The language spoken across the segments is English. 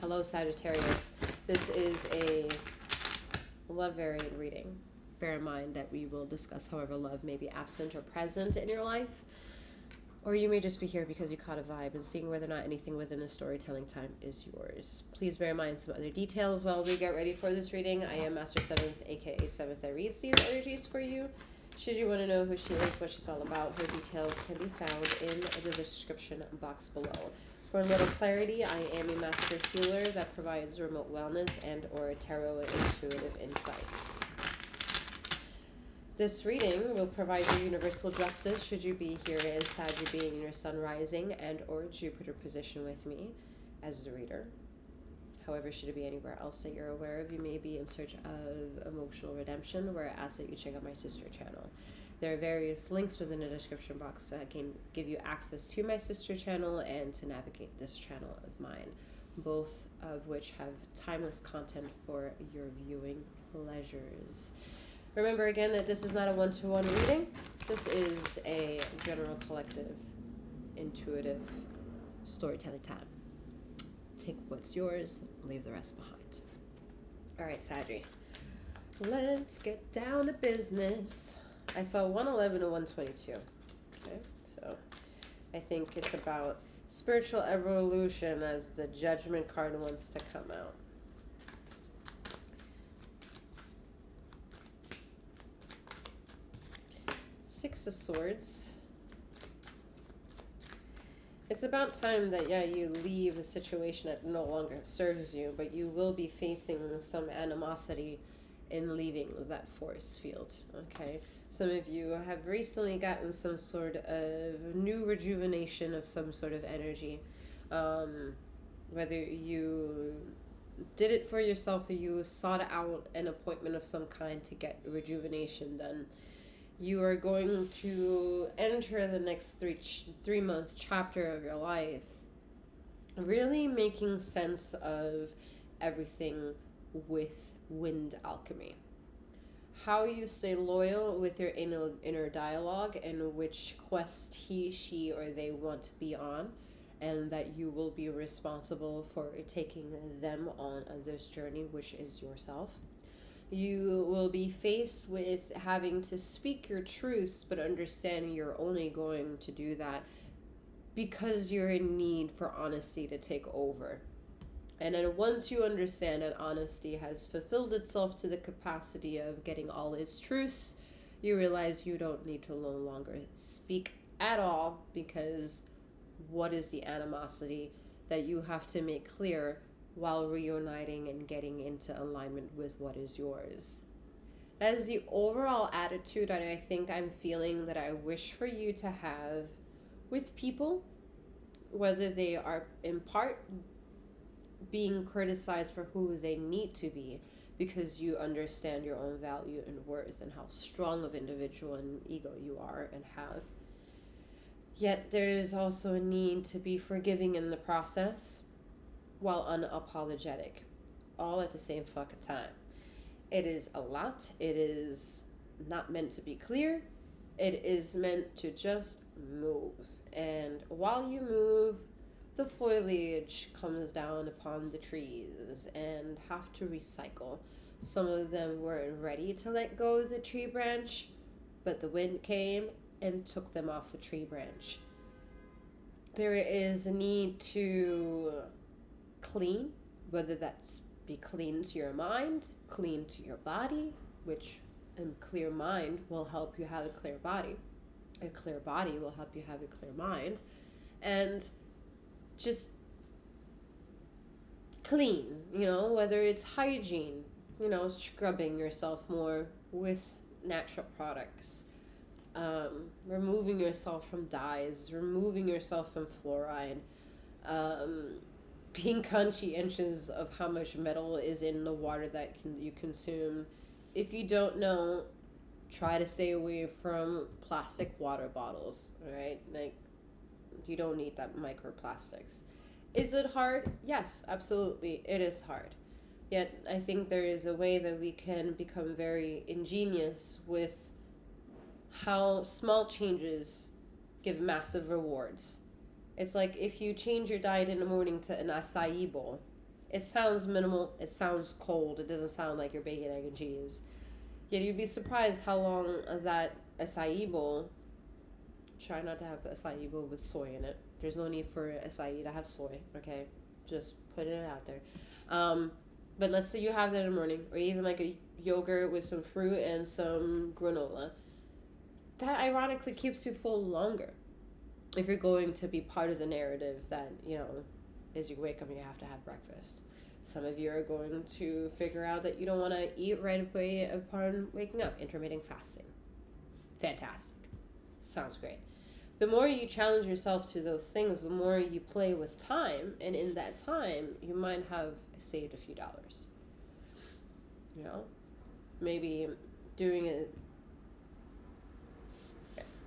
Hello, Sagittarius. This is a love variant reading. Bear in mind that we will discuss however love may be absent or present in your life. Or you may just be here because you caught a vibe and seeing whether or not anything within the storytelling time is yours. Please bear in mind some other details while we get ready for this reading. I am Master 7th, aka 7th that reads these energies for you. Should you want to know who she is, what she's all about, her details can be found in the description box below. For a little clarity, I am a master healer that provides remote wellness and or tarot intuitive insights. This reading will provide you universal justice should you be here in Sagittarius being in your sun rising and or Jupiter position with me as the reader. However, should it be anywhere else that you're aware of, you may be in search of emotional redemption, where I ask that you check out my sister channel. There are various links within the description box that can give you access to my sister channel and to navigate this channel of mine, both of which have timeless content for your viewing pleasures. Remember again that this is not a one-to-one reading. This is a general collective, intuitive storytelling time. Take what's yours, leave the rest behind. All right, Saggy. Let's get down to business. I saw 111 and 122. Okay, so I think it's about spiritual evolution as the Judgment card wants to come out. Six of Swords. It's about time that, you leave a situation that no longer serves you, but you will be facing some animosity in leaving that force field, okay? Some of you have recently gotten some sort of new rejuvenation of some sort of energy. Whether you did it for yourself or you sought out an appointment of some kind to get rejuvenation done. You are going to enter the next three-month chapter of your life really making sense of everything with wind alchemy. How you stay loyal with your inner dialogue and which quest he, she, or they want to be on, and that you will be responsible for taking them on this journey, which is yourself. You will be faced with having to speak your truths, but understanding you're only going to do that because you're in need for honesty to take over. And then once you understand that honesty has fulfilled itself to the capacity of getting all its truths, you realize you don't need to no longer speak at all, because what is the animosity that you have to make clear while reuniting and getting into alignment with what is yours? That is the overall attitude that I think I'm feeling that I wish for you to have with people, whether they are in part being criticized for who they need to be because you understand your own value and worth and how strong of individual and ego you are and have. Yet there is also a need to be forgiving in the process while unapologetic, all at the same fucking time. It is a lot. It is not meant to be clear. It is meant to just move. And while you move, the foliage comes down upon the trees and have to recycle. Some of them weren't ready to let go of the tree branch, but the wind came and took them off the tree branch. There is a need to clean, whether that's be clean to your mind, clean to your body, which a clear mind will help you have a clear body. A clear body will help you have a clear mind. And just clean, whether it's hygiene, scrubbing yourself more with natural products, removing yourself from dyes, removing yourself from fluoride, being conscientious of how much metal is in the water that you consume. If you don't know, try to stay away from plastic water bottles, right? Like, you don't need that microplastics. Is it hard? Yes, absolutely, it is hard. Yet I think there is a way that we can become very ingenious with how small changes give massive rewards. It's like if you change your diet in the morning to an acai bowl, It sounds minimal. It sounds cold. It doesn't sound like you're baking egg and cheese. Yet you'd be surprised how long that acai bowl. Try not to have the acai bowl with soy in it. There's no need for acai to have soy. Okay, just put it out there. But let's say you have that in the morning, or even like a yogurt with some fruit and some granola. That ironically keeps you full longer. If you're going to be part of the narrative that, as you wake up, you have to have breakfast. Some of you are going to figure out that you don't want to eat right away upon waking up. Intermittent fasting. Fantastic. Sounds great. The more you challenge yourself to those things, the more you play with time. And in that time, you might have saved a few dollars. Maybe doing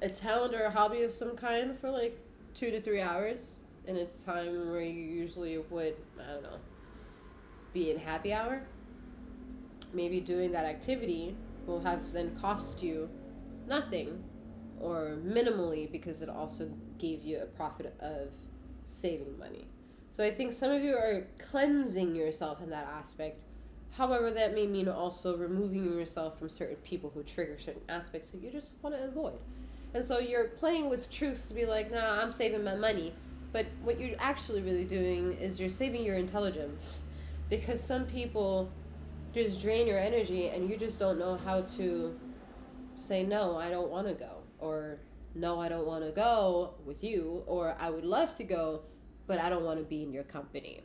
a talent or a hobby of some kind for like 2 to 3 hours. And it's time where you usually would, be in happy hour. Maybe doing that activity will have then cost you nothing or minimally, because it also gave you a profit of saving money. So I think some of you are cleansing yourself in that aspect. However, that may mean also removing yourself from certain people who trigger certain aspects that you just want to avoid. And so you're playing with truths to be like, nah, I'm saving my money. But what you're actually really doing is you're saving your intelligence. Because some people just drain your energy and you just don't know how to say, no, I don't want to go. Or, no, I don't want to go with you. Or, I would love to go, but I don't want to be in your company.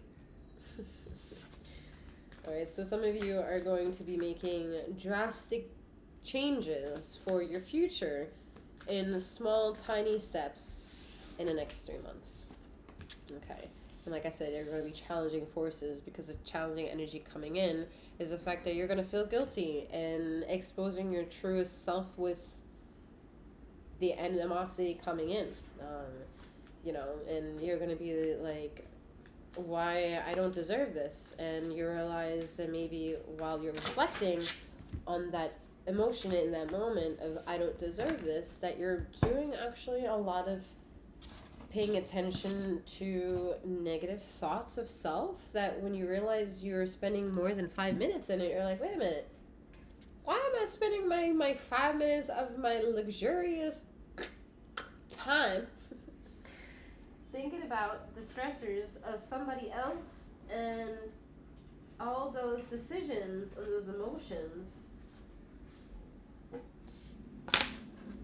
All right, so some of you are going to be making drastic changes for your future in small, tiny steps in the next 3 months. Okay. And like I said, you're going to be challenging forces, because the challenging energy coming in is the fact that you're going to feel guilty and exposing your truest self with the animosity coming in. And you're going to be like, why I don't deserve this. And you realize that maybe while you're reflecting on that emotion in that moment of I don't deserve this, that you're doing actually a lot of paying attention to negative thoughts of self, that when you realize you're spending more than 5 minutes in it, you're like, wait a minute, why am I spending my 5 minutes of my luxurious time thinking about the stressors of somebody else and all those decisions and those emotions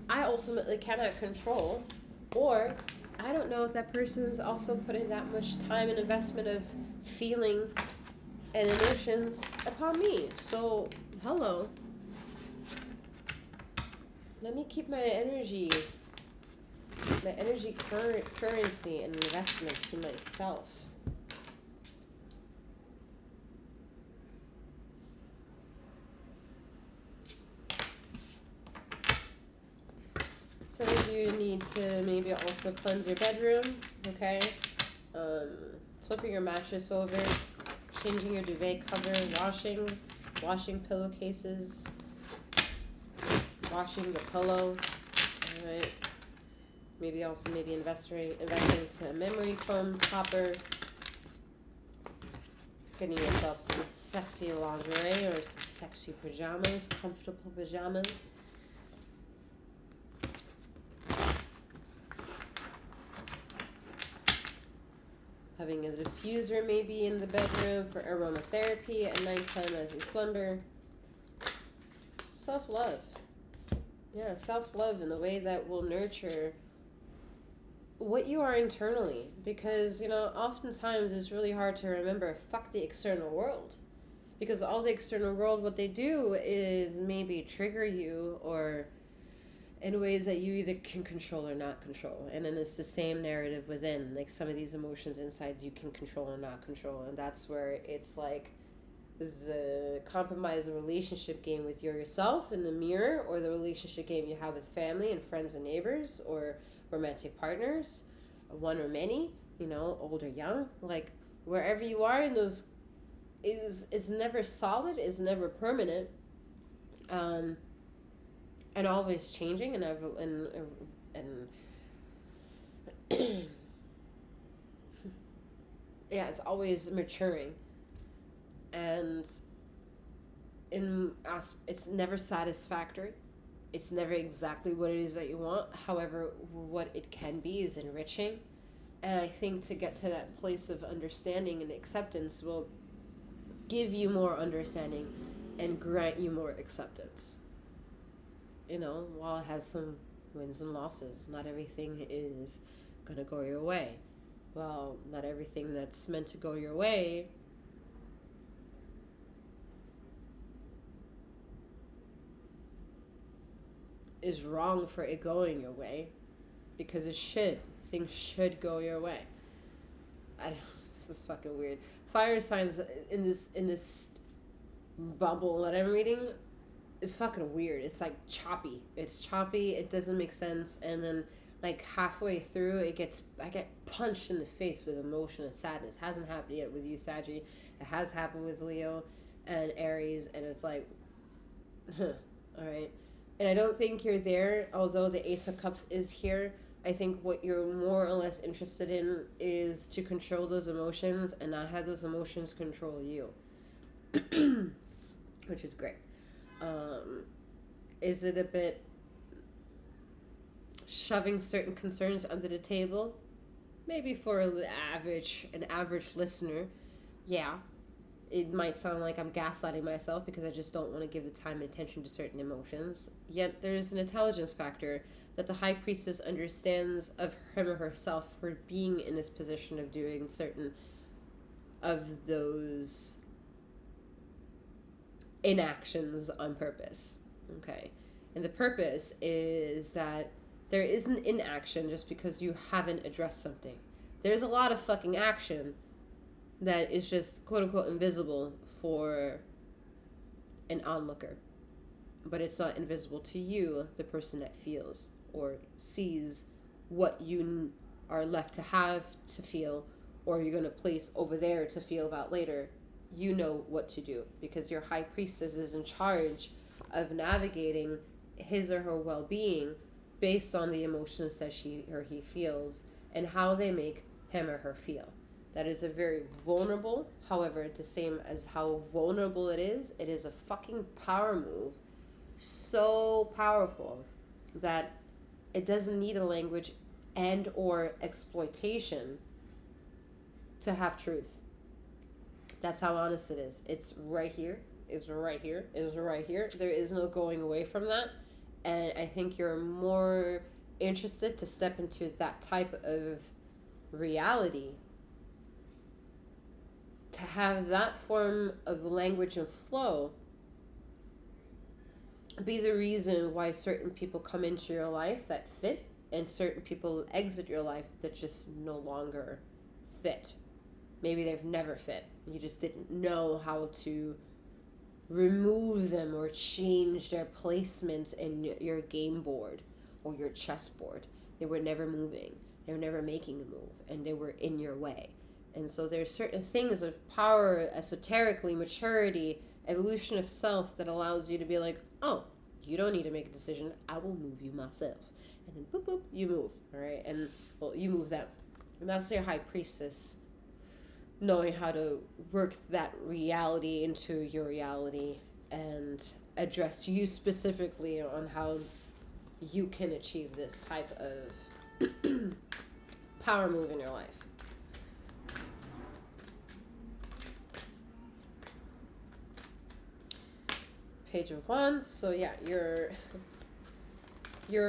I ultimately cannot control, or I don't know if that person is also putting that much time and investment of feeling and emotions upon me. So, hello. Let me keep my energy currency and investment to myself. Some of you need to maybe also cleanse your bedroom, okay? Flipping your mattress over, changing your duvet cover, washing pillowcases, washing the pillow, alright? Maybe investing into a memory foam topper, getting yourself some sexy lingerie or some sexy pajamas, comfortable pajamas. Having a diffuser maybe in the bedroom for aromatherapy at nighttime as you slumber. Self-love. Yeah, self-love in the way that will nurture what you are internally. Because, oftentimes it's really hard to remember, fuck the external world. Because all the external world, what they do is maybe trigger you or in ways that you either can control or not control. And then it's the same narrative within. Like some of these emotions inside you can control or not control. And that's where it's like the compromise of relationship game with yourself in the mirror, or the relationship game you have with family and friends and neighbors, or romantic partners, one or many, old or young. Like wherever you are in those is never solid, is never permanent. And always changing and yeah, it's always maturing. And it's never satisfactory. It's never exactly what it is that you want. However, what it can be is enriching. And I think to get to that place of understanding and acceptance will give you more understanding and grant you more acceptance. While it has some wins and losses, not everything is going to go your way. Well, not everything that's meant to go your way is wrong for it going your way, because it should. Things should go your way. This is fucking weird. Fire signs in this bubble that I'm reading is fucking weird. It's like choppy. It's choppy. It doesn't make sense. And then like halfway through, I get punched in the face with emotion and sadness. Hasn't happened yet with you, Saggy. It has happened with Leo and Aries, and it's like, all right. And I don't think you're there, although the Ace of Cups is here. I think what you're more or less interested in is to control those emotions and not have those emotions control you, which is great. Is it a bit shoving certain concerns under the table? Maybe for an average listener, yeah. It might sound like I'm gaslighting myself because I just don't want to give the time and attention to certain emotions. Yet there's an intelligence factor that the High Priestess understands of him or herself for being in this position of doing certain of those inactions on purpose. Okay. And the purpose is that there is an inaction just because you haven't addressed something. There's a lot of fucking action that is just quote unquote invisible for an onlooker. But it's not invisible to you, the person that feels or sees what you are left to have to feel, or you're going to place over there to feel about later. You know what to do because your High Priestess is in charge of navigating his or her well-being based on the emotions that she or he feels and how they make him or her feel. That is a very vulnerable, however, the same as how vulnerable it is a fucking power move. So powerful that it doesn't need a language and or exploitation to have truth. That's how honest it is. It's right here. It's right here. It's right here. There is no going away from that. And I think you're more interested to step into that type of reality, to have that form of language and flow be the reason why certain people come into your life that fit and certain people exit your life that just no longer fit. Maybe they've never fit. You just didn't know how to remove them or change their placement in your game board or your chessboard. They were never moving. They were never making a move, and they were in your way. And so there's certain things of power, esoterically, maturity, evolution of self that allows you to be like, oh, you don't need to make a decision. I will move you myself. And then boop, boop, you move. All right. And well, you move them. And that's your High Priestess, knowing how to work that reality into your reality and address you specifically on how you can achieve this type of power move in your life. Page of Wands. So yeah, you're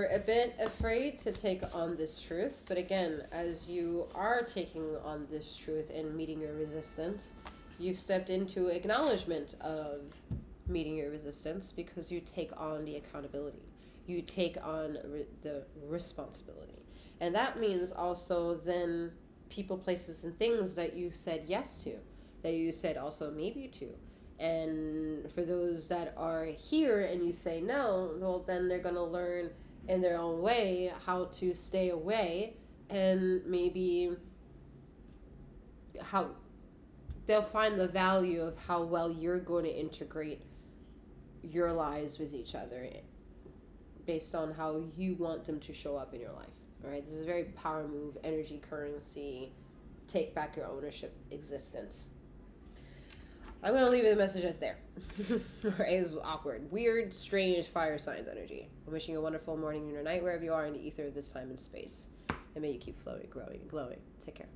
a bit afraid to take on this truth, but again, as you are taking on this truth and meeting your resistance, you've stepped into acknowledgement of meeting your resistance because you take on the accountability. You take on the responsibility. And that means also then people, places, and things that you said yes to, that you said also maybe to. And for those that are here and you say no, well, then they're going to learn in their own way how to stay away, and maybe how they'll find the value of how well you're going to integrate your lives with each other based on how you want them to show up in your life. All right, this is a very power move, energy, currency, take back your ownership existence. I'm going to leave the message that's there. It was awkward. Weird, strange fire signs energy. I'm wishing you a wonderful morning or night wherever you are in the ether of this time and space. And may you keep flowing, growing, and glowing. Take care.